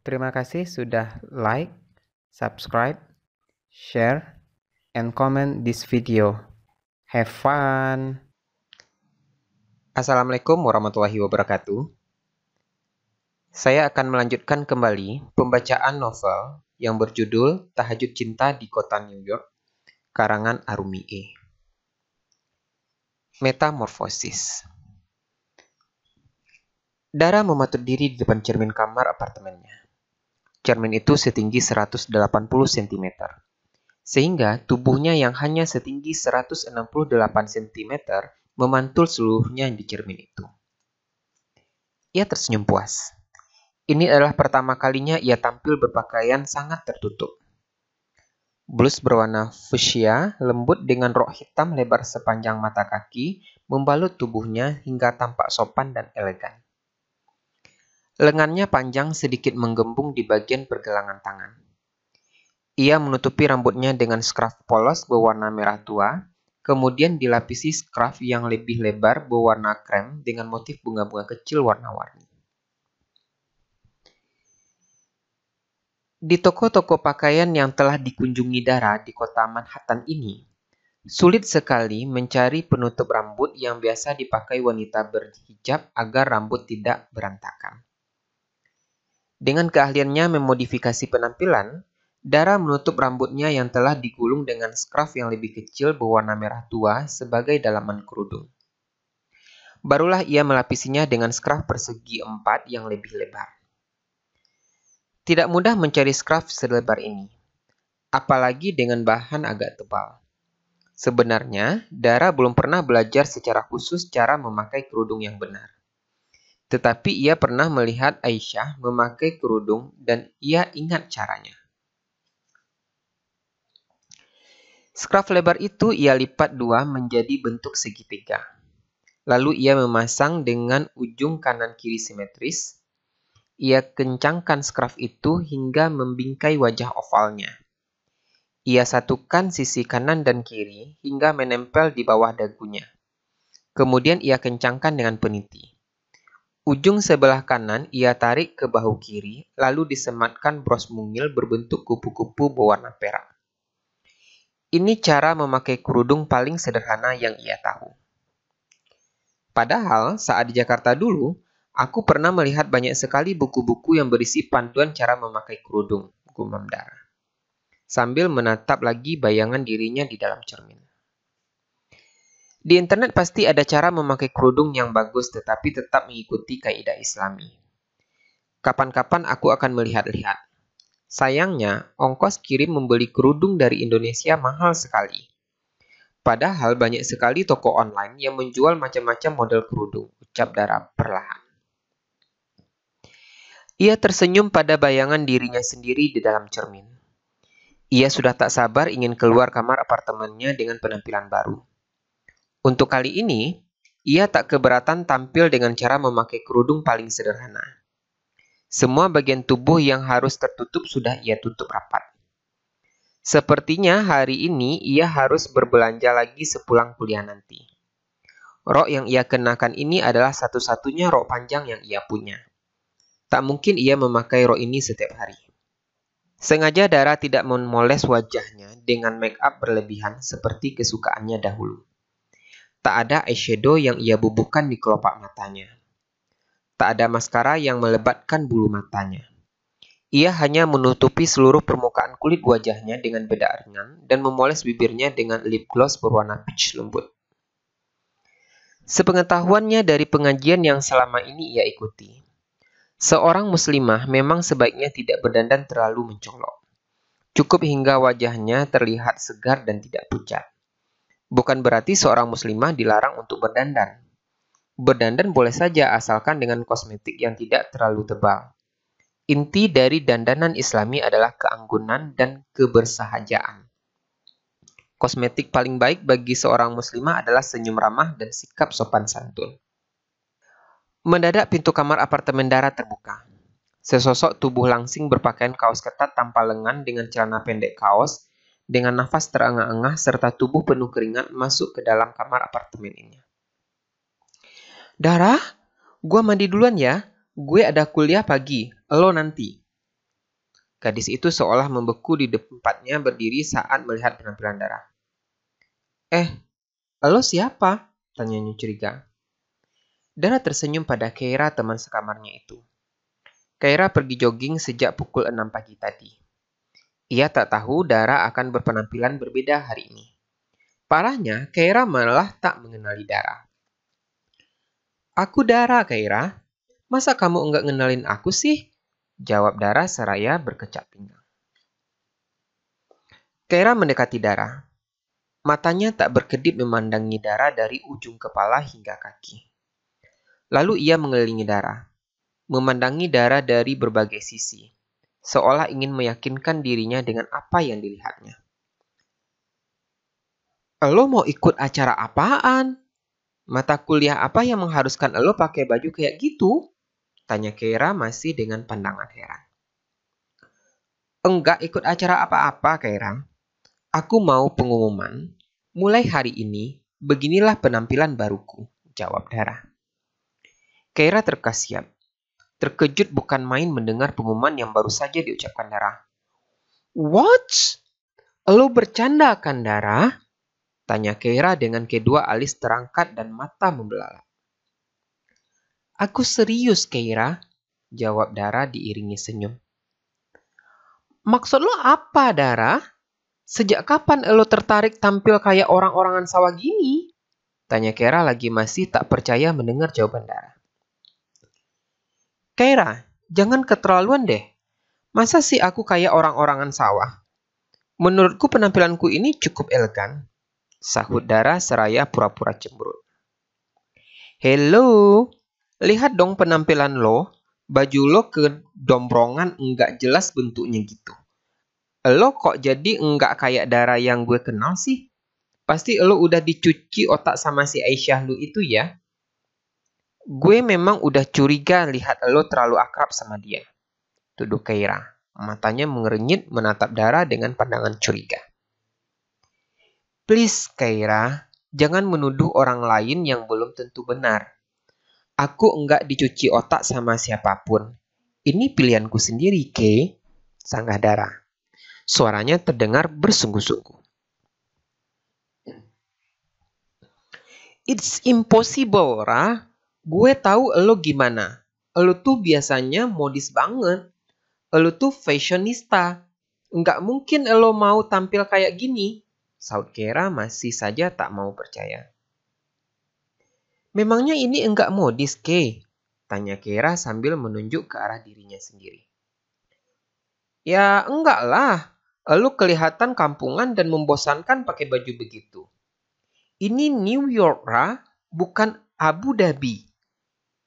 Terima kasih sudah like, subscribe, share, and comment this video. Have fun! Assalamualaikum warahmatullahi wabarakatuh. Saya akan melanjutkan kembali pembacaan novel yang berjudul Tahajud Cinta di Kota New York, karangan Arumi E. Metamorfosis. Dara mematuk diri di depan cermin kamar apartemennya. Cermin itu setinggi 180 cm, sehingga tubuhnya yang hanya setinggi 168 cm memantul seluruhnya di cermin itu. Ia tersenyum puas. Ini adalah pertama kalinya ia tampil berpakaian sangat tertutup. Blus berwarna fuchsia lembut dengan rok hitam lebar sepanjang mata kaki membalut tubuhnya hingga tampak sopan dan elegan. Lengannya panjang sedikit menggembung di bagian pergelangan tangan. Ia menutupi rambutnya dengan scarf polos berwarna merah tua, kemudian dilapisi scarf yang lebih lebar berwarna krem dengan motif bunga-bunga kecil warna-warni. Di toko-toko pakaian yang telah dikunjungi Dara di kota Manhattan ini, sulit sekali mencari penutup rambut yang biasa dipakai wanita berhijab agar rambut tidak berantakan. Dengan keahliannya memodifikasi penampilan, Dara menutup rambutnya yang telah digulung dengan scarf yang lebih kecil berwarna merah tua sebagai dalaman kerudung. Barulah ia melapisinya dengan scarf persegi 4 yang lebih lebar. Tidak mudah mencari scarf selebar ini, apalagi dengan bahan agak tebal. Sebenarnya, Dara belum pernah belajar secara khusus cara memakai kerudung yang benar. Tetapi ia pernah melihat Aisyah memakai kerudung dan ia ingat caranya. Scarf lebar itu ia lipat dua menjadi bentuk segitiga. Lalu ia memasang dengan ujung kanan-kiri simetris. Ia kencangkan scarf itu hingga membingkai wajah ovalnya. Ia satukan sisi kanan dan kiri hingga menempel di bawah dagunya. Kemudian ia kencangkan dengan peniti. Ujung sebelah kanan ia tarik ke bahu kiri, lalu disematkan bros mungil berbentuk kupu-kupu berwarna perak. Ini cara memakai kerudung paling sederhana yang ia tahu. Padahal saat di Jakarta dulu, aku pernah melihat banyak sekali buku-buku yang berisi panduan cara memakai kerudung, gumam Dara, sambil menatap lagi bayangan dirinya di dalam cermin. Di internet pasti ada cara memakai kerudung yang bagus tetapi tetap mengikuti kaidah Islami. Kapan-kapan aku akan melihat-lihat. Sayangnya, ongkos kirim membeli kerudung dari Indonesia mahal sekali. Padahal banyak sekali toko online yang menjual macam-macam model kerudung, ucap Dara perlahan. Ia tersenyum pada bayangan dirinya sendiri di dalam cermin. Ia sudah tak sabar ingin keluar kamar apartemennya dengan penampilan baru. Untuk kali ini, ia tak keberatan tampil dengan cara memakai kerudung paling sederhana. Semua bagian tubuh yang harus tertutup sudah ia tutup rapat. Sepertinya hari ini ia harus berbelanja lagi sepulang kuliah nanti. Rok yang ia kenakan ini adalah satu-satunya rok panjang yang ia punya. Tak mungkin ia memakai rok ini setiap hari. Sengaja Dara tidak memoles wajahnya dengan make up berlebihan seperti kesukaannya dahulu. Tak ada eyeshadow yang ia bubuhkan di kelopak matanya. Tak ada maskara yang melebatkan bulu matanya. Ia hanya menutupi seluruh permukaan kulit wajahnya dengan bedak ringan dan memoles bibirnya dengan lip gloss berwarna peach lembut. Sepengetahuannya dari pengajian yang selama ini ia ikuti, seorang muslimah memang sebaiknya tidak berdandan terlalu mencolok. Cukup hingga wajahnya terlihat segar dan tidak pucat. Bukan berarti seorang muslimah dilarang untuk berdandan. Berdandan boleh saja asalkan dengan kosmetik yang tidak terlalu tebal. Inti dari dandanan Islami adalah keanggunan dan kebersahajaan. Kosmetik paling baik bagi seorang muslimah adalah senyum ramah dan sikap sopan santun. Mendadak pintu kamar apartemen Dara terbuka. Sesosok tubuh langsing berpakaian kaos ketat tanpa lengan dengan celana pendek kaos, dengan nafas terengah-engah serta tubuh penuh keringat masuk ke dalam kamar apartemen ini. Dara, gua mandi duluan ya. Gue ada kuliah pagi, lo nanti. Gadis itu seolah membeku di tempatnya berdiri saat melihat penampilan Dara. Lo siapa? Tanyanya curiga. Dara tersenyum pada Keira, teman sekamarnya itu. Keira pergi jogging sejak pukul 6 pagi tadi. Ia tak tahu Dara akan berpenampilan berbeda hari ini. Parahnya, Keira malah tak mengenali Dara. Aku Dara, Keira. Masa kamu enggak ngenalin aku sih? Jawab Dara seraya berkecap pinggang. Keira mendekati Dara. Matanya tak berkedip memandangi Dara dari ujung kepala hingga kaki. Lalu ia mengelilingi Dara, memandangi Dara dari berbagai sisi, seolah ingin meyakinkan dirinya dengan apa yang dilihatnya. Lo mau ikut acara apaan? Mata kuliah apa yang mengharuskan lo pakai baju kayak gitu? Tanya Keira masih dengan pandangan heran. Enggak ikut acara apa-apa, Keira. Aku mau pengumuman. Mulai hari ini, beginilah penampilan baruku, jawab Dara. Keira terkesiap. Terkejut bukan main mendengar pengumuman yang baru saja diucapkan Dara. What? Lo bercanda kan, Dara? Tanya Keira dengan kedua alis terangkat dan mata membelalak. Aku serius, Keira, jawab Dara diiringi senyum. Maksud lo apa, Dara? Sejak kapan lo tertarik tampil kayak orang-orangan sawah gini? Tanya Keira lagi masih tak percaya mendengar jawaban Dara. Keira, jangan keterlaluan deh. Masa sih aku kayak orang-orangan sawah? Menurutku penampilanku ini cukup elegan, sahut Dara seraya pura-pura cemberut. Hello, lihat dong penampilan lo. Baju lo kedombrongan enggak jelas bentuknya gitu. Lo kok jadi enggak kayak Dara yang gue kenal sih? Pasti lo udah dicuci otak sama si Aisyah lu itu ya? Gue memang udah curiga lihat lo terlalu akrab sama dia. Tuduh Keira. Matanya mengernyit menatap Dara dengan pandangan curiga. Please Keira, jangan menuduh orang lain yang belum tentu benar. Aku enggak dicuci otak sama siapapun. Ini pilihanku sendiri, Kay, sanggah Dara. Suaranya terdengar bersungguh-sungguh. It's impossible, Ra. Gue tahu lo gimana. Lo tuh biasanya modis banget. Lo tuh fashionista. Enggak mungkin lo mau tampil kayak gini. Sahut Keira masih saja tak mau percaya. Memangnya ini enggak modis, Kay? Tanya Keira sambil menunjuk ke arah dirinya sendiri. Ya enggak lah. Lo kelihatan kampungan dan membosankan pakai baju begitu. Ini New York, Ra, bukan Abu Dhabi.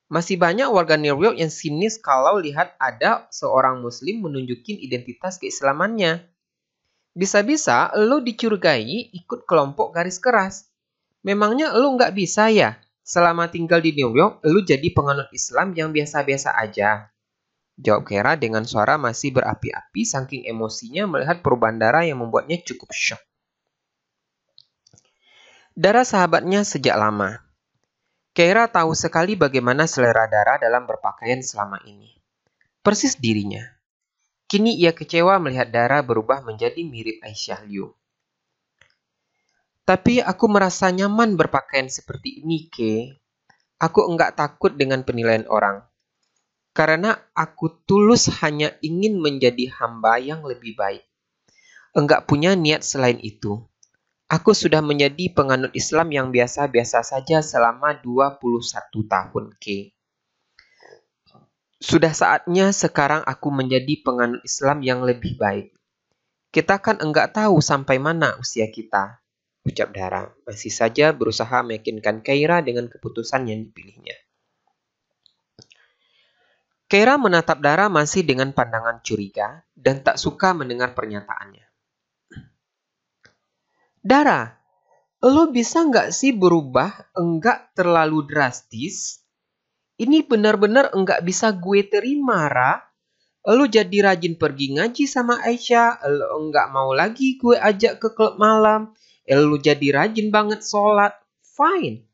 Masih banyak warga New York yang sinis kalau lihat ada seorang muslim menunjukin identitas keislamannya. Bisa-bisa lo dicurigai ikut kelompok garis keras. Memangnya lo nggak bisa ya? Selama tinggal di New York, lo jadi penganut Islam yang biasa-biasa aja. Jawab Keira dengan suara masih berapi-api saking emosinya melihat perubahan Dara yang membuatnya cukup syok. Dara sahabatnya sejak lama. Keira tahu sekali bagaimana selera Dara dalam berpakaian selama ini. Persis dirinya. Kini ia kecewa melihat Dara berubah menjadi mirip Aisyah Liu. Tapi aku merasa nyaman berpakaian seperti ini, Ke. Aku enggak takut dengan penilaian orang. Karena aku tulus hanya ingin menjadi hamba yang lebih baik. Enggak punya niat selain itu. Aku sudah menjadi penganut Islam yang biasa-biasa saja selama 21 tahun, Ke. Sudah saatnya sekarang aku menjadi penganut Islam yang lebih baik. Kita kan enggak tahu sampai mana usia kita, ucap Dara, masih saja berusaha meyakinkan Keira dengan keputusan yang dipilihnya. Keira menatap Dara masih dengan pandangan curiga dan tak suka mendengar pernyataannya. Dara, lo bisa nggak sih berubah enggak terlalu drastis? Ini benar-benar enggak bisa gue terima, Ra. Lo jadi rajin pergi ngaji sama Aisyah, lo enggak mau lagi gue ajak ke klub malam, lo jadi rajin banget sholat, fine.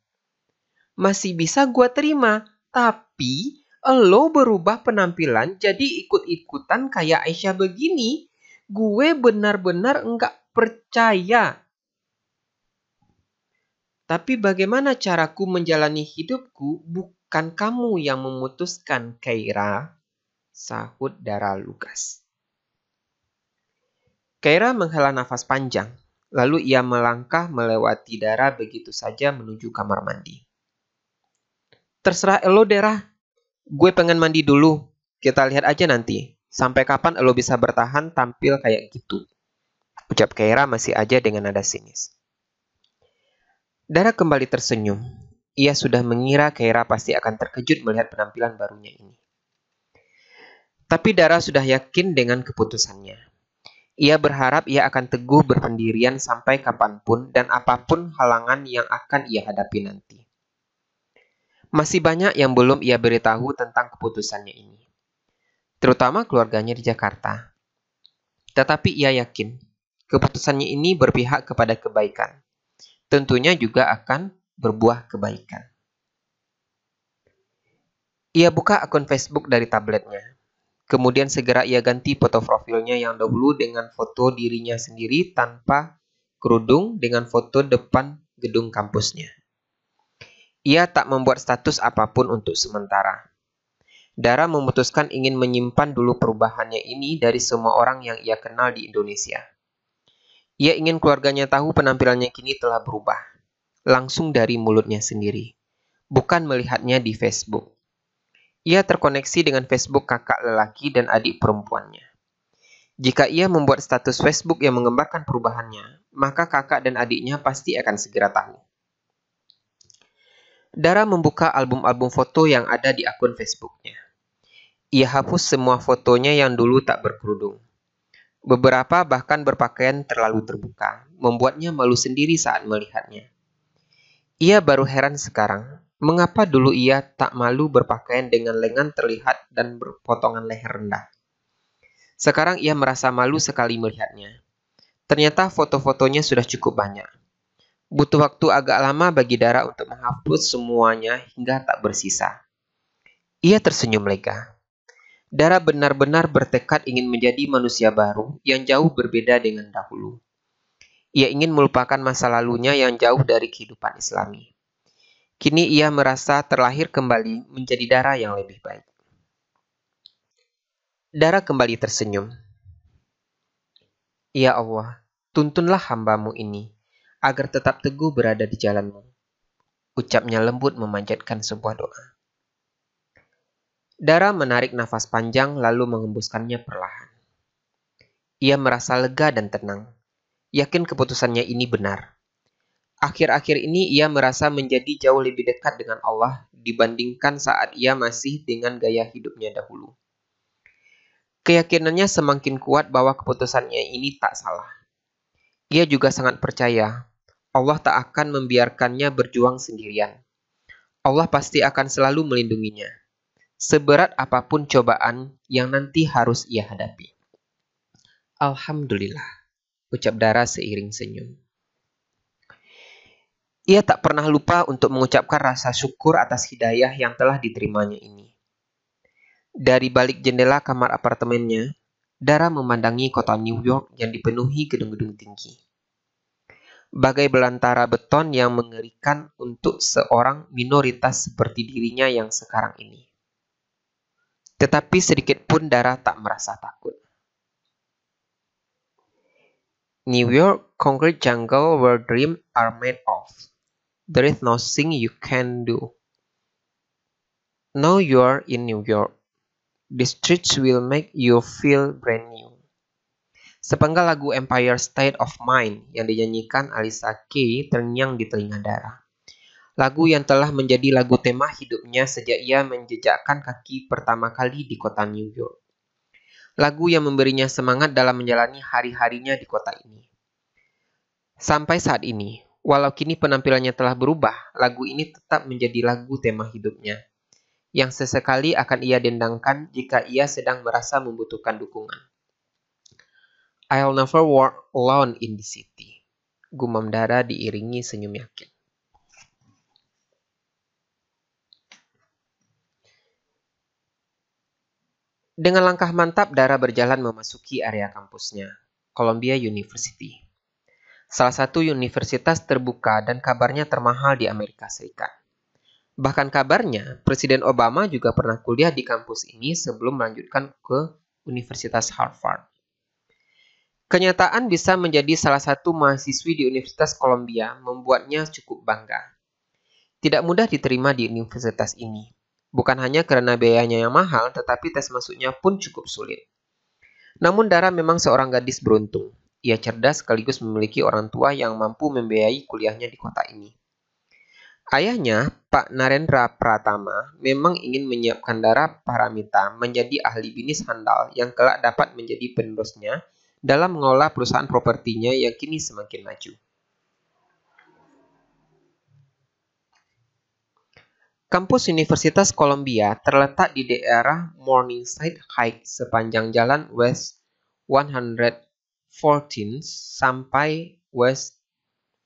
Masih bisa gue terima, tapi Lo berubah penampilan jadi ikut-ikutan kayak Aisyah begini. Gue benar-benar enggak percaya. Tapi bagaimana caraku menjalani hidupku bukan kamu yang memutuskan, Keira, sahut Dara lugas. Keira menghela nafas panjang, lalu ia melangkah melewati Dara begitu saja menuju kamar mandi. Terserah elo, Dara. Gue pengen mandi dulu. Kita lihat aja nanti. Sampai kapan elo bisa bertahan tampil kayak gitu? Ucap Keira masih aja dengan nada sinis. Dara kembali tersenyum. Ia sudah mengira Keira pasti akan terkejut melihat penampilan barunya ini. Tapi Dara sudah yakin dengan keputusannya. Ia berharap ia akan teguh berpendirian sampai kapanpun dan apapun halangan yang akan ia hadapi nanti. Masih banyak yang belum ia beritahu tentang keputusannya ini, terutama keluarganya di Jakarta. Tetapi ia yakin, keputusannya ini berpihak kepada kebaikan. Tentunya juga akan berbuah kebaikan. Ia buka akun Facebook dari tabletnya. Kemudian segera ia ganti foto profilnya yang dahulu dengan foto dirinya sendiri tanpa kerudung dengan foto depan gedung kampusnya. Ia tak membuat status apapun untuk sementara. Dara memutuskan ingin menyimpan dulu perubahannya ini dari semua orang yang ia kenal di Indonesia. Ia ingin keluarganya tahu penampilannya kini telah berubah, langsung dari mulutnya sendiri, bukan melihatnya di Facebook. Ia terkoneksi dengan Facebook kakak lelaki dan adik perempuannya. Jika ia membuat status Facebook yang menggambarkan perubahannya, maka kakak dan adiknya pasti akan segera tahu. Dara membuka album-album foto yang ada di akun Facebooknya. Ia hapus semua fotonya yang dulu tak berkerudung. Beberapa bahkan berpakaian terlalu terbuka, membuatnya malu sendiri saat melihatnya. Ia baru heran sekarang, mengapa dulu ia tak malu berpakaian dengan lengan terlihat dan berpotongan leher rendah. Sekarang ia merasa malu sekali melihatnya. Ternyata foto-fotonya sudah cukup banyak. Butuh waktu agak lama bagi Dara untuk menghapus semuanya hingga tak bersisa. Ia tersenyum lega. Dara benar-benar bertekad ingin menjadi manusia baru yang jauh berbeda dengan dahulu. Ia ingin melupakan masa lalunya yang jauh dari kehidupan Islami. Kini ia merasa terlahir kembali menjadi Dara yang lebih baik. Dara kembali tersenyum. Ya Allah, tuntunlah hamba-Mu ini, agar tetap teguh berada di jalan-Mu. Ucapnya lembut memanjatkan sebuah doa. Dara menarik nafas panjang lalu mengembuskannya perlahan. Ia merasa lega dan tenang, yakin keputusannya ini benar. Akhir-akhir ini ia merasa menjadi jauh lebih dekat dengan Allah dibandingkan saat ia masih dengan gaya hidupnya dahulu. Keyakinannya semakin kuat bahwa keputusannya ini tak salah. Ia juga sangat percaya Allah tak akan membiarkannya berjuang sendirian. Allah pasti akan selalu melindunginya, seberat apapun cobaan yang nanti harus ia hadapi. Alhamdulillah, ucap Dara seiring senyum. Ia tak pernah lupa untuk mengucapkan rasa syukur atas hidayah yang telah diterimanya ini. Dari balik jendela kamar apartemennya, Dara memandangi kota New York yang dipenuhi gedung-gedung tinggi. Bagai belantara beton yang mengerikan untuk seorang minoritas seperti dirinya yang sekarang ini. Tetapi sedikit pun Dara tak merasa takut. New York, concrete jungle where dreams are made of. There is nothing you can do. Now you are in New York. The streets will make you feel brand new. Sepenggal lagu Empire State of Mind yang dinyanyikan Alicia Keys terngiang di telinga Dara. Lagu yang telah menjadi lagu tema hidupnya sejak ia menjejakkan kaki pertama kali di kota New York. Lagu yang memberinya semangat dalam menjalani hari-harinya di kota ini. Sampai saat ini, walau kini penampilannya telah berubah, lagu ini tetap menjadi lagu tema hidupnya, yang sesekali akan ia dendangkan jika ia sedang merasa membutuhkan dukungan. I'll never walk alone in the city. Gumam Dara diiringi senyum yakin. Dengan langkah mantap, Dara berjalan memasuki area kampusnya, Columbia University. Salah satu universitas terbuka dan kabarnya termahal di Amerika Serikat. Bahkan kabarnya, Presiden Obama juga pernah kuliah di kampus ini sebelum melanjutkan ke Universitas Harvard. Kenyataan bisa menjadi salah satu mahasiswi di Universitas Columbia membuatnya cukup bangga. Tidak mudah diterima di universitas ini. Bukan hanya karena biayanya yang mahal, tetapi tes masuknya pun cukup sulit. Namun Dara memang seorang gadis beruntung. Ia cerdas sekaligus memiliki orang tua yang mampu membiayai kuliahnya di kota ini. Ayahnya, Pak Narendra Pratama, memang ingin menyiapkan Dara Paramita menjadi ahli bisnis handal yang kelak dapat menjadi penerusnya dalam mengelola perusahaan propertinya yang kini semakin maju. Kampus Universitas Columbia terletak di daerah Morningside Heights sepanjang jalan West 114 sampai West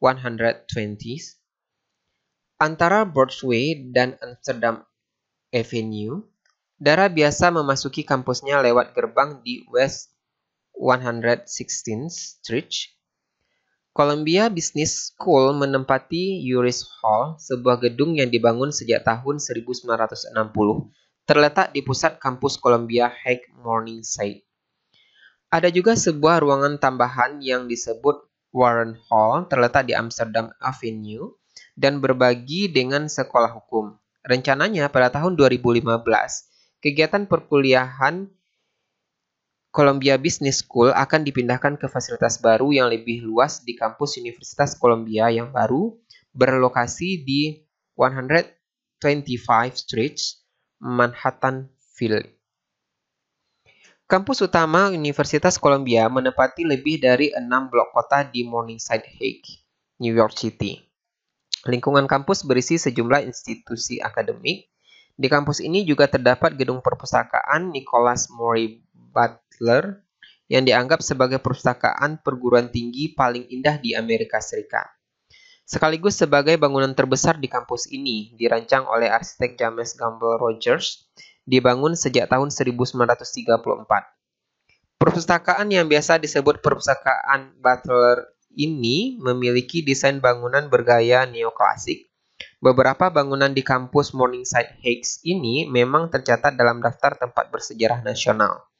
120 antara Broadway dan Amsterdam Avenue. Dara biasa memasuki kampusnya lewat gerbang di West 116th Street. Columbia Business School menempati Uris Hall, sebuah gedung yang dibangun sejak tahun 1960, terletak di pusat kampus Columbia Heights Morningside. Ada juga sebuah ruangan tambahan yang disebut Warren Hall, terletak di Amsterdam Avenue, dan berbagi dengan sekolah hukum. Rencananya pada tahun 2015, kegiatan perkuliahan Columbia Business School akan dipindahkan ke fasilitas baru yang lebih luas di kampus Universitas Columbia yang baru, berlokasi di 125 Street, Manhattanville. Kampus utama Universitas Columbia menempati lebih dari 6 blok kota di Morningside Heights, New York City. Lingkungan kampus berisi sejumlah institusi akademik. Di kampus ini juga terdapat gedung perpustakaan Nicholas Morey Butler yang dianggap sebagai perpustakaan perguruan tinggi paling indah di Amerika Serikat. Sekaligus sebagai bangunan terbesar di kampus ini, dirancang oleh arsitek James Gamble Rogers, dibangun sejak tahun 1934. Perpustakaan yang biasa disebut perpustakaan Butler ini memiliki desain bangunan bergaya neoklasik. Beberapa bangunan di kampus Morningside Heights ini memang tercatat dalam daftar tempat bersejarah nasional.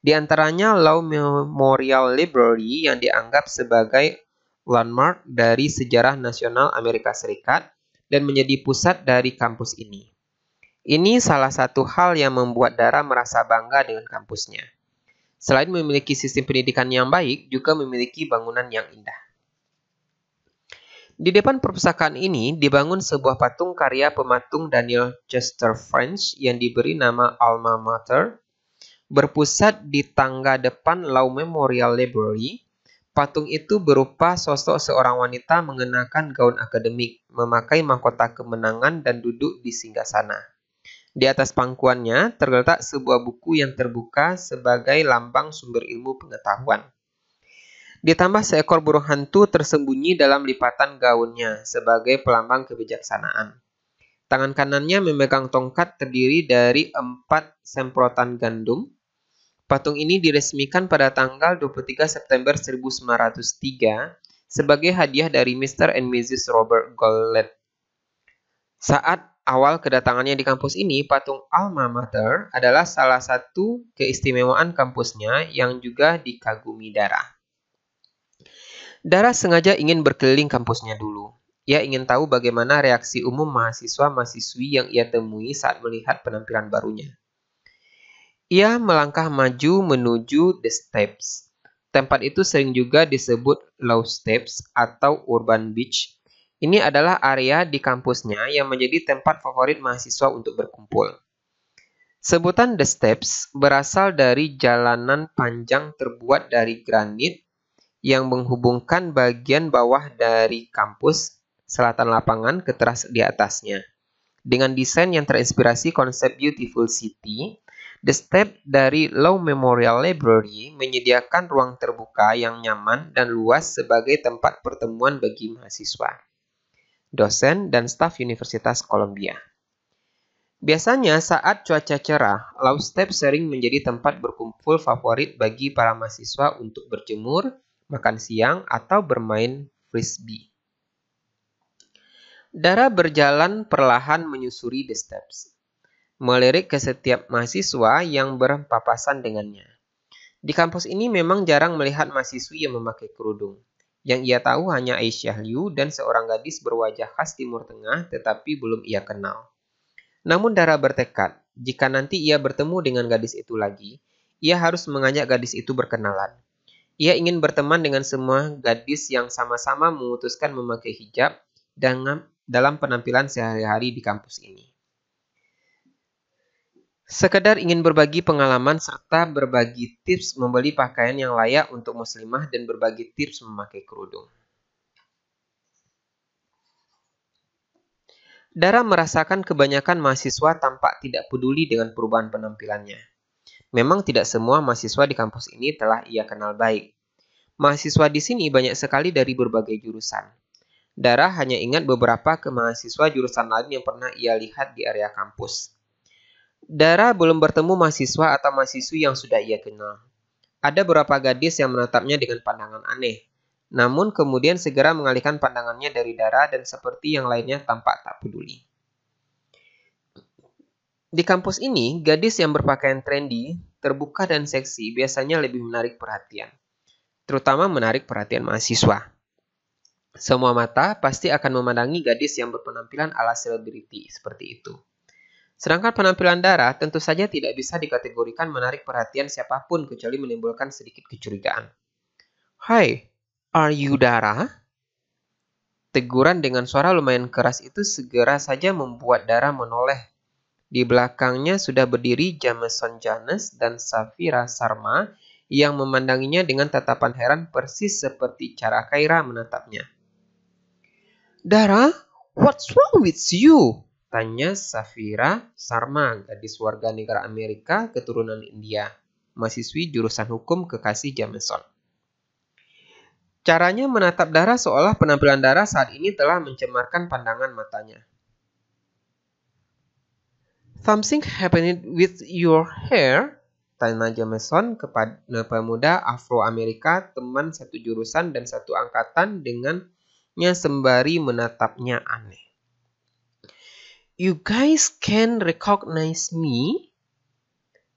Di antaranya Law Memorial Library yang dianggap sebagai landmark dari sejarah nasional Amerika Serikat dan menjadi pusat dari kampus ini. Ini salah satu hal yang membuat Dara merasa bangga dengan kampusnya. Selain memiliki sistem pendidikan yang baik, juga memiliki bangunan yang indah. Di depan perpustakaan ini dibangun sebuah patung karya pematung Daniel Chester French yang diberi nama Alma Mater. Berpusat di tangga depan Law Memorial Library, patung itu berupa sosok seorang wanita mengenakan gaun akademik, memakai mahkota kemenangan dan duduk di singgasana. Di atas pangkuannya terletak sebuah buku yang terbuka sebagai lambang sumber ilmu pengetahuan. Ditambah seekor burung hantu tersembunyi dalam lipatan gaunnya sebagai pelambang kebijaksanaan. Tangan kanannya memegang tongkat terdiri dari 4 semprotan gandum. Patung ini diresmikan pada tanggal 23 September 1903 sebagai hadiah dari Mr. and Mrs. Robert Goelet. Saat awal kedatangannya di kampus ini, patung Alma Mater adalah salah satu keistimewaan kampusnya yang juga dikagumi Dara. Dara sengaja ingin berkeliling kampusnya dulu. Ia ingin tahu bagaimana reaksi umum mahasiswa-mahasiswi yang ia temui saat melihat penampilan barunya. Ia melangkah maju menuju The Steps. Tempat itu sering juga disebut Low Steps atau Urban Beach. Ini adalah area di kampusnya yang menjadi tempat favorit mahasiswa untuk berkumpul. Sebutan The Steps berasal dari jalanan panjang terbuat dari granit yang menghubungkan bagian bawah dari kampus selatan lapangan ke teras di atasnya. Dengan desain yang terinspirasi konsep Beautiful City, The Step dari Law Memorial Library menyediakan ruang terbuka yang nyaman dan luas sebagai tempat pertemuan bagi mahasiswa, dosen, dan staf Universitas Columbia. Biasanya saat cuaca cerah, Low Step sering menjadi tempat berkumpul favorit bagi para mahasiswa untuk berjemur, makan siang, atau bermain frisbee. Dara berjalan perlahan menyusuri The Steps, melirik ke setiap mahasiswa yang berpapasan dengannya. Di kampus ini memang jarang melihat mahasiswi yang memakai kerudung. Yang ia tahu hanya Aisyah Liu dan seorang gadis berwajah khas Timur Tengah tetapi belum ia kenal. Namun Dara bertekad, jika nanti ia bertemu dengan gadis itu lagi, ia harus mengajak gadis itu berkenalan. Ia ingin berteman dengan semua gadis yang sama-sama memutuskan memakai hijab dalam penampilan sehari-hari di kampus ini. Sekedar ingin berbagi pengalaman serta berbagi tips membeli pakaian yang layak untuk muslimah dan berbagi tips memakai kerudung. Dara merasakan kebanyakan mahasiswa tampak tidak peduli dengan perubahan penampilannya. Memang tidak semua mahasiswa di kampus ini telah ia kenal baik. Mahasiswa di sini banyak sekali dari berbagai jurusan. Dara hanya ingat beberapa ke mahasiswa jurusan lain yang pernah ia lihat di area kampus. Dara belum bertemu mahasiswa atau mahasiswi yang sudah ia kenal. Ada beberapa gadis yang menatapnya dengan pandangan aneh. Namun kemudian segera mengalihkan pandangannya dari Dara dan seperti yang lainnya tampak tak peduli. Di kampus ini, gadis yang berpakaian trendy, terbuka dan seksi biasanya lebih menarik perhatian. Terutama menarik perhatian mahasiswa. Semua mata pasti akan memandangi gadis yang berpenampilan ala selebriti seperti itu. Sedangkan penampilan Dara tentu saja tidak bisa dikategorikan menarik perhatian siapapun kecuali menimbulkan sedikit kecurigaan. Hai, are you Dara? Teguran dengan suara lumayan keras itu segera saja membuat Dara menoleh. Di belakangnya sudah berdiri Jameson Janus dan Safira Sarma yang memandanginya dengan tatapan heran persis seperti cara Kaira menatapnya. Dara, what's wrong with you? Tanya Safira Sarma, gadis warga negara Amerika keturunan India, mahasiswi jurusan hukum kekasih Jameson. Caranya menatap Dara seolah penampilan Dara saat ini telah mencemarkan pandangan matanya. Something happened with your hair? Tanya Jameson kepada pemuda Afro-Amerika teman satu jurusan dan satu angkatan dengannya sembari menatapnya aneh. You guys can recognize me?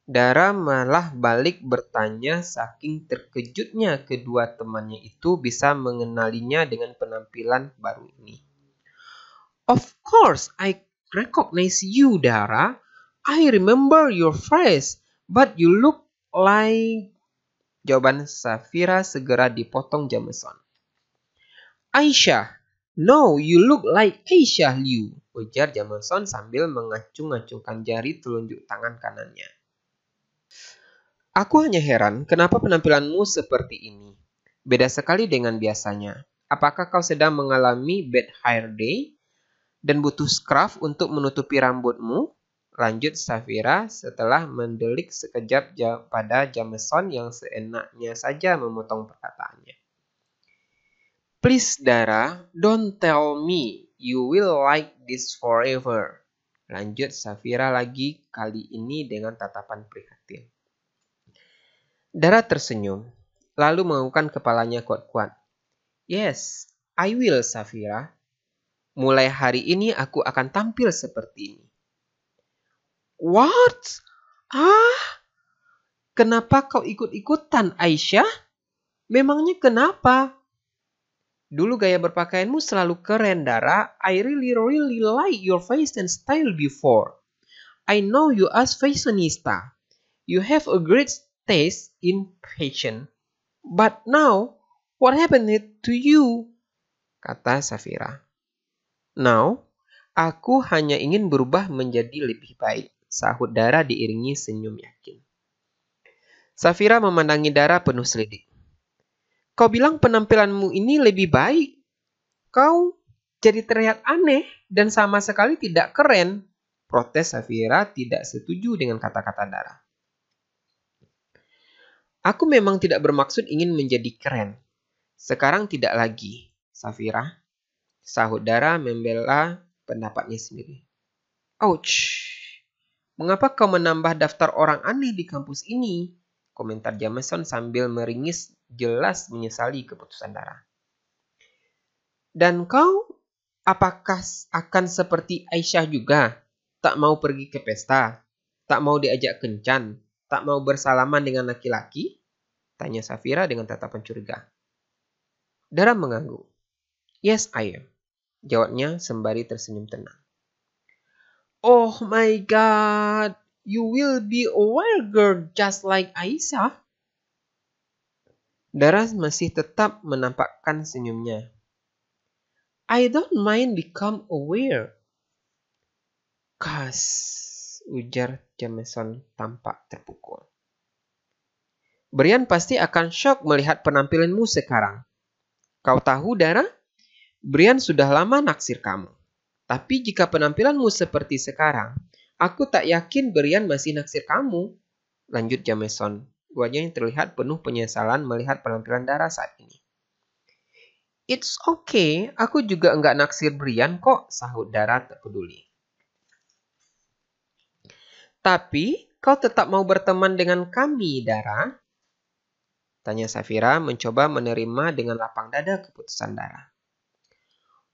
Dara malah balik bertanya saking terkejutnya kedua temannya itu bisa mengenalinya dengan penampilan baru ini. Of course, I recognize you, Dara. I remember your face, but you look like... Jawaban Safira segera dipotong Jameson. Aisyah, no, you look like Aisyah Liu, ujar Jameson sambil mengacung-acungkan jari telunjuk tangan kanannya. Aku hanya heran kenapa penampilanmu seperti ini. Beda sekali dengan biasanya. Apakah kau sedang mengalami bad hair day dan butuh scarf untuk menutupi rambutmu? Lanjut Safira setelah mendelik sekejap pada Jameson yang seenaknya saja memotong perkataannya. Please Dara, don't tell me you will like this forever. Lanjut Safira lagi, kali ini dengan tatapan prihatin. Dara tersenyum, lalu menganggukkan kepalanya kuat-kuat. Yes, I will, Safira. Mulai hari ini aku akan tampil seperti ini. What? Kenapa kau ikut-ikutan, Aisyah? Memangnya kenapa? Dulu gaya berpakaianmu selalu keren, Dara. I really like your fashion style before. I know you as fashionista. You have a great taste in fashion. But now, what happened to you? Kata Safira. Now, aku hanya ingin berubah menjadi lebih baik, sahut Dara diiringi senyum yakin. Safira memandangi Dara penuh selidik. Kau bilang penampilanmu ini lebih baik. Kau jadi terlihat aneh dan sama sekali tidak keren. Protes Safira tidak setuju dengan kata-kata Dara. Aku memang tidak bermaksud ingin menjadi keren. Sekarang tidak lagi, Safira. Sahut Dara membela pendapatnya sendiri. Ouch. Mengapa kau menambah daftar orang aneh di kampus ini? Komentar Jameson sambil meringis jelas menyesali keputusan Dara. Dan kau apakah akan seperti Aisyah juga? Tak mau pergi ke pesta? Tak mau diajak kencan? Tak mau bersalaman dengan laki-laki? Tanya Safira dengan tatapan curiga. Dara mengangguk. Yes, I am. Jawabnya sembari tersenyum tenang. Oh my god, you will be a wild girl just like Aisyah. Dara masih tetap menampakkan senyumnya. I don't mind become aware. Kas, ujar Jameson tampak terpukul. Brian pasti akan shock melihat penampilanmu sekarang. Kau tahu, Dara? Brian sudah lama naksir kamu. Tapi jika penampilanmu seperti sekarang, aku tak yakin Brian masih naksir kamu. Lanjut Jameson. Wajahnya terlihat penuh penyesalan melihat penampilan Dara saat ini. It's okay, aku juga enggak naksir Brian kok, sahut Dara tak peduli. Tapi, kau tetap mau berteman dengan kami, Dara? Tanya Safira mencoba menerima dengan lapang dada keputusan Dara.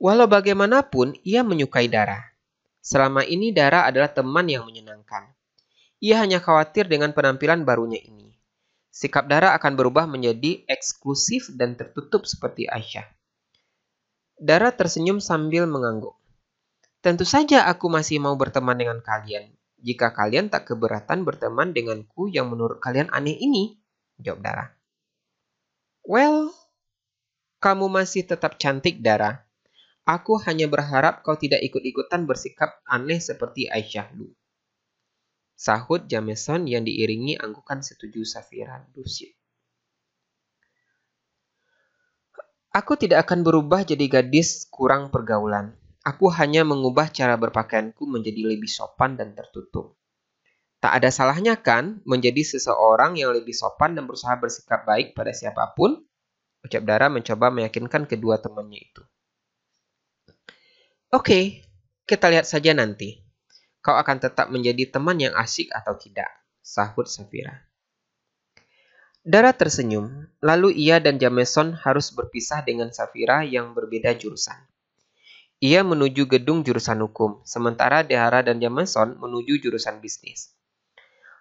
Walau bagaimanapun, ia menyukai Dara. Selama ini Dara adalah teman yang menyenangkan. Ia hanya khawatir dengan penampilan barunya ini. Sikap Dara akan berubah menjadi eksklusif dan tertutup seperti Aisyah. Dara tersenyum sambil mengangguk. Tentu saja aku masih mau berteman dengan kalian. Jika kalian tak keberatan berteman denganku yang menurut kalian aneh ini, jawab Dara. Well, kamu masih tetap cantik, Dara. Aku hanya berharap kau tidak ikut-ikutan bersikap aneh seperti Aisyah dulu. Sahut Jameson yang diiringi anggukan setuju Safira Dusit. Aku tidak akan berubah jadi gadis kurang pergaulan. Aku hanya mengubah cara berpakaianku menjadi lebih sopan dan tertutup. Tak ada salahnya kan menjadi seseorang yang lebih sopan dan berusaha bersikap baik pada siapapun? Ucap Dara mencoba meyakinkan kedua temannya itu. Oke, kita lihat saja nanti. Kau akan tetap menjadi teman yang asyik atau tidak, sahut Safira. Dara tersenyum, lalu ia dan Jameson harus berpisah dengan Safira yang berbeda jurusan. Ia menuju gedung jurusan hukum, sementara Dara dan Jameson menuju jurusan bisnis.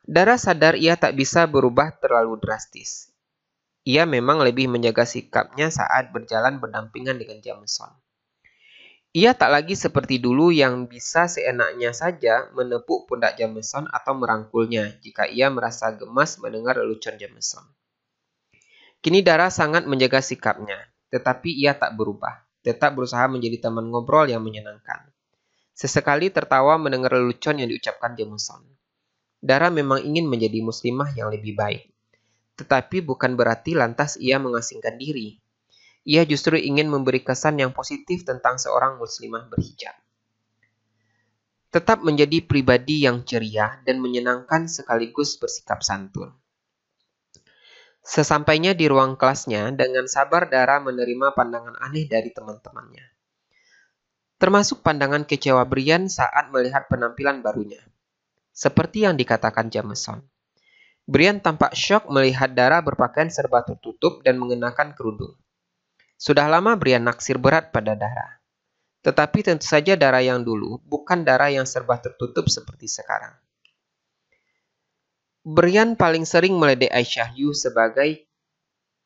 Dara sadar ia tak bisa berubah terlalu drastis. Ia memang lebih menjaga sikapnya saat berjalan berdampingan dengan Jameson. Ia tak lagi seperti dulu yang bisa seenaknya saja menepuk pundak Jameson atau merangkulnya jika ia merasa gemas mendengar lelucon Jameson. Kini Dara sangat menjaga sikapnya, tetapi ia tak berubah, tetap berusaha menjadi teman ngobrol yang menyenangkan. Sesekali tertawa mendengar lelucon yang diucapkan Jameson. Dara memang ingin menjadi muslimah yang lebih baik, tetapi bukan berarti lantas ia mengasingkan diri. Ia justru ingin memberi kesan yang positif tentang seorang muslimah berhijab. Tetap menjadi pribadi yang ceria dan menyenangkan sekaligus bersikap santun. Sesampainya di ruang kelasnya, dengan sabar Dara menerima pandangan aneh dari teman-temannya. Termasuk pandangan kecewa Brian saat melihat penampilan barunya. Seperti yang dikatakan Jameson. Brian tampak syok melihat Dara berpakaian serba tertutup dan mengenakan kerudung. Sudah lama Brian naksir berat pada Dara. Tetapi tentu saja Dara yang dulu bukan Dara yang serba tertutup seperti sekarang. Brian paling sering meledek Aisyah Yu sebagai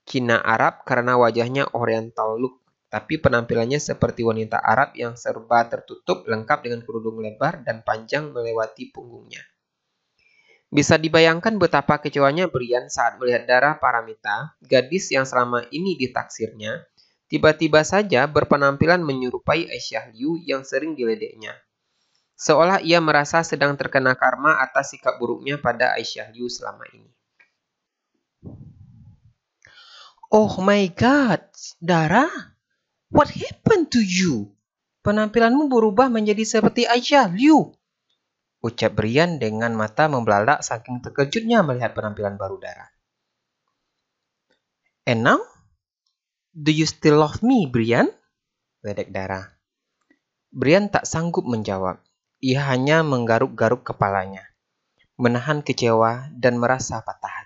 Cina Arab karena wajahnya oriental look, tapi penampilannya seperti wanita Arab yang serba tertutup lengkap dengan kerudung lebar dan panjang melewati punggungnya. Bisa dibayangkan betapa kecewanya Brian saat melihat Dara Paramita, gadis yang selama ini ditaksirnya, tiba-tiba saja berpenampilan menyerupai Aisyah Yu yang sering diledeknya. Seolah ia merasa sedang terkena karma atas sikap buruknya pada Aisyah Yu selama ini. Oh my god, Dara, what happened to you? Penampilanmu berubah menjadi seperti Aisyah Yu, ucap Brian dengan mata membelalak saking terkejutnya melihat penampilan baru Dara. And now? Do you still love me, Brian? Ledek Dara. Brian tak sanggup menjawab. Ia hanya menggaruk-garuk kepalanya. menahan kecewa, dan merasa patah hati.